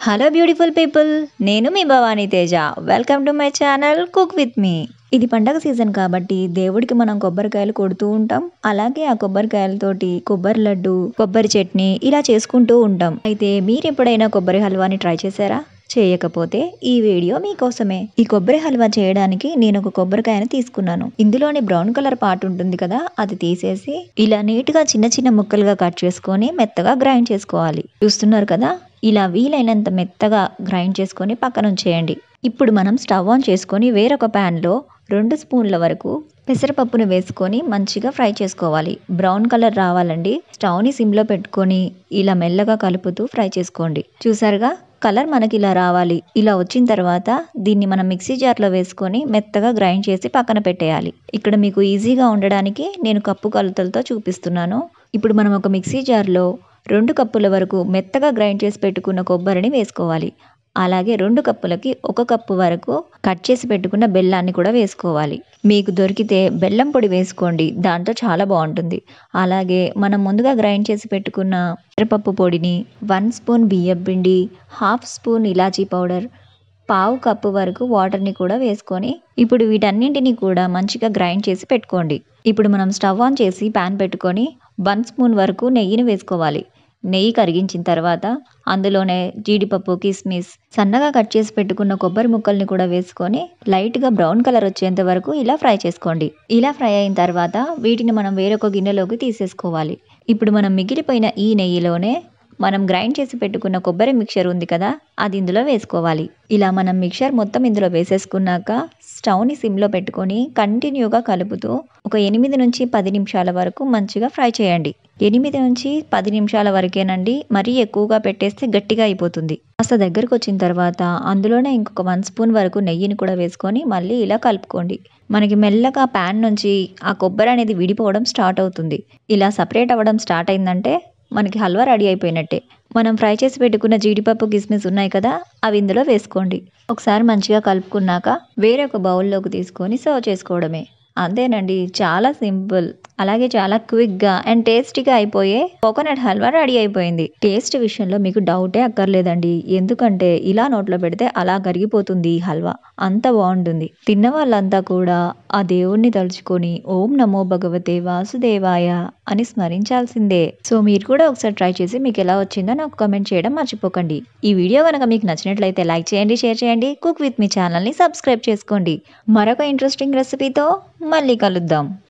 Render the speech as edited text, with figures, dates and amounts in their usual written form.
Hello beautiful people, నేను మీ Bhavani Teja. Welcome to my channel cook with me. ఇది పండగ సీజన్ కాబట్టి దేవుడికి మనం కొబ్బరికాయలు కొడుతూ ఉంటాం. అలాగే ఆ కొబ్బరికాయలతోటి కొబ్బరి లడ్డు, కొబ్బరి చట్నీ ఇలా చేసుకుంటూ ఉంటాం. అయితే మీరు ఎప్పుడైనా కొబ్బరి హల్వాని ట్రై చేశారా? చేయకపోతే ఈ వీడియో మీకోసమే. ఈ కొబ్బరి హల్వా చేయడానికి నేను ఒక కొబ్బరికాయను తీసుకున్నాను. ఇందులోని బ్రౌన్ కలర్ పార్ట్ ఉంటుంది కదా, అది తీసేసి ఇలా నీట్ గా చిన్న చిన్న ముక్కలుగా కట్ చేసుకొని మెత్తగా గ్రైండ్ చేసుకోవాలి. చూస్తున్నారు కదా, ఇలా వీలైనంత మెత్తగా గ్రైండ్ చేసుకొని పక్కన ఉంచేయండి. ఇప్పుడు మనం స్టవ్ ఆన్ చేసుకొని వేరొక ప్యాన్లో 2 స్పూన్ల వరకు పెసరపప్పును వేసుకొని మంచిగా ఫ్రై చేసుకోవాలి. బ్రౌన్ కలర్ రావాలండి. స్టవ్ని సిమ్లో పెట్టుకొని ఇలా మెల్లగా కలుపుతూ ఫ్రై చేసుకోండి. చూసారుగా, కలర్ మనకి ఇలా రావాలి. ఇలా వచ్చిన తర్వాత దీన్ని మనం మిక్సీ జార్లో వేసుకొని మెత్తగా గ్రైండ్ చేసి పక్కన పెట్టేయాలి. ఇక్కడ మీకు ఈజీగా ఉండడానికి నేను కప్పు కొలతలతో చూపిస్తున్నాను. ఇప్పుడు మనం ఒక మిక్సీ జార్లో 2 కప్పుల వరకు మెత్తగా గ్రైండ్ చేసి పెట్టుకున్న కొబ్బరిని వేసుకోవాలి. అలాగే 2 కప్పులకి 1 కప్పు వరకు కట్ చేసి పెట్టుకున్న బెల్లాన్ని కూడా వేసుకోవాలి. మీకు దొరికితే బెల్లం పొడి వేసుకోండి, దాంతో చాలా బాగుంటుంది. అలాగే మనం ముందుగా గ్రైండ్ చేసి పెట్టుకున్న పెసరపప్పు పొడిని, 1 స్పూన్ బియ్యం పిండి, 1/2 స్పూన్ ఇలాచీ పౌడర్, పావు కప్పు వరకు వాటర్ని కూడా వేసుకొని ఇప్పుడు వీటన్నింటినీ కూడా మంచిగా గ్రైండ్ చేసి పెట్టుకోండి. ఇప్పుడు మనం స్టవ్ ఆన్ చేసి ప్యాన్ పెట్టుకొని 1 స్పూన్ వరకు నెయ్యిని వేసుకోవాలి. నెయ్యి కరిగించిన తర్వాత అందులోనే జీడిపప్పు, కిస్మిస్, సన్నగా కట్ చేసి పెట్టుకున్న కొబ్బరి ముక్కల్ని కూడా వేసుకొని లైట్గా బ్రౌన్ కలర్ వచ్చేంత వరకు ఇలా ఫ్రై చేసుకోండి. ఇలా ఫ్రై అయిన తర్వాత వీటిని మనం వేరొక గిన్నెలోకి తీసేసుకోవాలి. ఇప్పుడు మనం మిగిలిపోయిన ఈ నెయ్యిలోనే మనం గ్రైండ్ చేసి పెట్టుకున్న కొబ్బరి మిక్చర్ ఉంది కదా, అది ఇందులో వేసుకోవాలి. ఇలా మనం మిక్చర్ మొత్తం ఇందులో వేసేసుకున్నాక స్టవ్ని సిమ్లో పెట్టుకొని కంటిన్యూగా కలుపుతూ ఒక 8 నుంచి 10 నిమిషాల వరకు మంచిగా ఫ్రై చేయండి. 8 నుంచి 10 నిమిషాల వరకేనండి, మరీ ఎక్కువగా పెట్టేస్తే గట్టిగా అయిపోతుంది. కాస్త దగ్గరకు వచ్చిన తర్వాత అందులోనే ఇంకొక 1 స్పూన్ వరకు నెయ్యిని కూడా వేసుకొని మళ్ళీ ఇలా కలుపుకోండి. మనకి మెల్లగా ప్యాన్ నుంచి ఆ కొబ్బరి అనేది విడిపోవడం స్టార్ట్ అవుతుంది. ఇలా సపరేట్ అవ్వడం స్టార్ట్ అయిందంటే మనకి హల్వా రెడీ అయిపోయినట్టే. మనం ఫ్రై చేసి పెట్టుకున్న జీడిపప్పు, కిస్మిస్ ఉన్నాయి కదా, అవి ఇందులో వేసుకోండి. ఒకసారి మంచిగా కలుపుకున్నాక వేరొక బౌల్లోకి తీసుకొని సర్వ్ చేసుకోవడమే. అంతేనండి, చాలా సింపుల్, అలాగే చాలా క్విక్గా అండ్ టేస్టీగా అయిపోయే కోకోనట్ హల్వా రెడీ అయిపోయింది. టేస్ట్ విషయంలో మీకు డౌటే అక్కర్లేదండి, ఎందుకంటే ఇలా నోట్లో పెడితే అలా కరిగిపోతుంది ఈ హల్వా. అంత బాగుంటుంది. తిన్న వాళ్ళంతా కూడా ఆ దేవుణ్ణి తలుచుకొని ఓం నమో భగవతే వాసుదేవాయ అని స్మరించాల్సిందే. సో మీరు కూడా ఒకసారి ట్రై చేసి మీకు ఎలా వచ్చిందో నాకు కామెంట్ చేయడం మర్చిపోకండి. ఈ వీడియో కనుక మీకు నచ్చినట్లయితే లైక్ చేయండి, షేర్ చేయండి, కుక్ విత్ మీ ఛానల్ని సబ్స్క్రైబ్ చేసుకోండి. మరొక ఇంట్రెస్టింగ్ రెసిపీతో మళ్ళీ కలుద్దాం.